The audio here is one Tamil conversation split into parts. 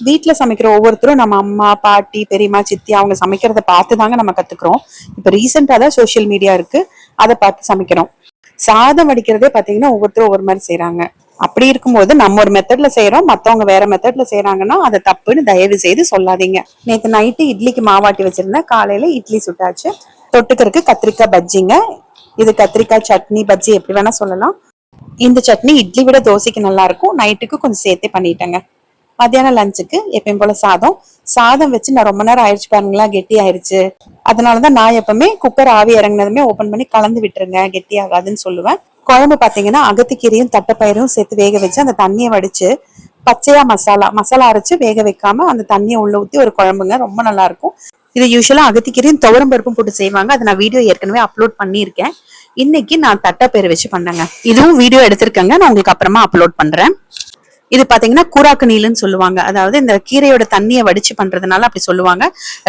வீட்டுல சமைக்கிற ஒவ்வொருத்தரும் நம்ம அம்மா பாட்டி பெரியம்மா சித்தி அவங்க சமைக்கிறத பார்த்து தாங்க நம்ம கத்துக்கிறோம். இப்ப ரீசெண்டா தான் சோசியல் மீடியா இருக்கு, அதை பார்த்து சமைக்கிறோம். சாதம் வடிக்கிறதே பாத்தீங்கன்னா ஒவ்வொருத்தரும் ஒவ்வொரு மாதிரி செய்யறாங்க. அப்படி இருக்கும்போது நம்ம ஒரு மெத்தட்ல செய்யறோம், மத்தவங்க வேற மெத்தட்ல செய்யறாங்கன்னா அதை தப்புன்னு தயவு செய்து சொல்லாதீங்க. நேத்து நைட்டு இட்லிக்கு மாவாட்டி வச்சிருந்தேன், காலையில இட்லி சுட்டாச்சு. தொட்டுக்கிறதுக்கு கத்திரிக்காய் பஜ்ஜிங்க. இது கத்திரிக்காய் சட்னி பஜ்ஜி எப்படி வேணா சொல்லலாம். இந்த சட்னி இட்லி விட தோசைக்கு நல்லா இருக்கும். நைட்டுக்கு கொஞ்சம் சேர்த்தே பண்ணிட்டேங்க. மத்தியானம் லஞ்சுக்கு எப்பயும் போல சாதம். சாதம் வச்சு நான் ரொம்ப நேரம் ஆயிடுச்சு பாருங்களா, கெட்டி ஆயிடுச்சு. அதனாலதான் நான் எப்பவுமே குக்கர் ஆவி இறங்கினதுமே ஓபன் பண்ணி கலந்து விட்டுருங்க, கெட்டி ஆகாதுன்னு சொல்லுவேன். குழம்பு பாத்தீங்கன்னா அகத்திக்கீரையும் தட்டைப்பயிரும் சேர்த்து வேக வச்சு அந்த தண்ணியை வடிச்சு பச்சையா மசாலா அரைச்சு வேக வைக்காம அந்த தண்ணியை உள்ள ஊத்தி ஒரு குழம்புங்க, ரொம்ப நல்லா இருக்கும். இது யூஸ்வலா அகத்திக்கீரையும் துவரம் பருப்பும் போட்டு செய்வாங்க. அதை நான் வீடியோ ஏற்கனவே அப்லோட் பண்ணியிருக்கேன். இன்னைக்கு நான் தட்டைப்பயிறு வச்சு பண்ணேங்க. இதுவும் வீடியோ எடுத்திருக்கேங்க, நான் உங்களுக்கு அப்புறமா அப்லோட் பண்றேன். இது பாத்தீங்கன்னா கூராக்கு நீலுன்னு சொல்லுவாங்க. அதாவது இந்த கீரையோட தண்ணியை வடிச்சு பண்றதுனால அப்படி சொல்லுவாங்க.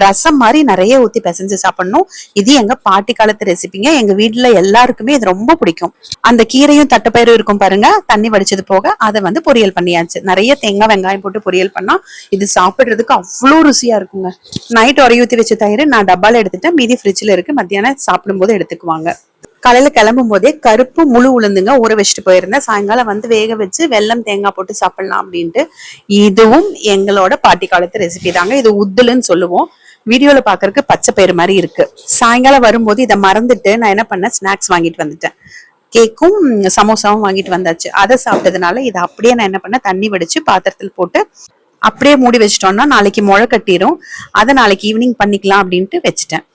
ரசம் மாதிரி நிறைய ஊத்தி பிசைஞ்சு சாப்பிடணும். இது எங்க பாட்டி காலத்து ரெசிபிங்க. எங்க வீட்டுல எல்லாருக்குமே இது ரொம்ப பிடிக்கும். அந்த கீரையும் தட்டைப்பயிரும் இருக்கும் பாருங்க, தண்ணி வடிச்சது போக அதை வந்து பொரியல் பண்ணியாச்சு. நிறைய தேங்காய் வெங்காயம் போட்டு பொரியல் பண்ணா இது சாப்பிடுறதுக்கு அவ்வளோ ருசியா இருக்குங்க. நைட் உரைய ஊத்தி வச்ச தயிர் நான் டப்பால எடுத்துட்டேன், மீதி ஃப்ரிட்ஜ்ல இருக்கு. மத்தியானம் சாப்பிடும் போது எடுத்துக்குவாங்க. காலையில கிளம்பும் போதே கருப்பு முழு உளுந்துங்க ஊற வச்சுட்டு போயிருந்தேன். சாயங்காலம் வந்து வேக வச்சு வெல்லம் தேங்காய் போட்டு சாப்பிடலாம் அப்படின்ட்டு. இதுவும் எங்களோட பாட்டி காலத்து ரெசிபி தாங்க. இது உத்துலுன்னு சொல்லுவோம். வீடியோல பாக்குறதுக்கு பச்சை பயிறு மாதிரி இருக்கு. சாயங்காலம் வரும்போது இதை மறந்துட்டு நான் என்ன பண்ணேன், ஸ்நாக்ஸ் வாங்கிட்டு வந்துட்டேன். கேக்கும் சமோசாவும் வாங்கிட்டு வந்தாச்சு. அதை சாப்பிட்டதுனால இதை அப்படியே நான் என்ன பண்ணேன், தண்ணி வடிச்சு பாத்திரத்தில் போட்டு அப்படியே மூடி வச்சிட்டோம்னா நாளைக்கு முளை கட்டிரும். அதை நாளைக்கு ஈவினிங் பண்ணிக்கலாம் அப்படின்ட்டு வச்சுட்டேன்.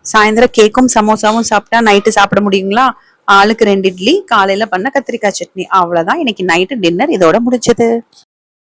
சாயந்தரம் கேக்கும் சமோசாவும் சாப்பிட்டா நைட்டு சாப்பிட முடியுங்களா? ஆளுக்கு 2 இட்லி, காலையில பண்ண கத்திரிக்காய் சட்னி, அவ்வளவுதான். இன்னைக்கு நைட்டு டின்னர் இதோட முடிஞ்சது.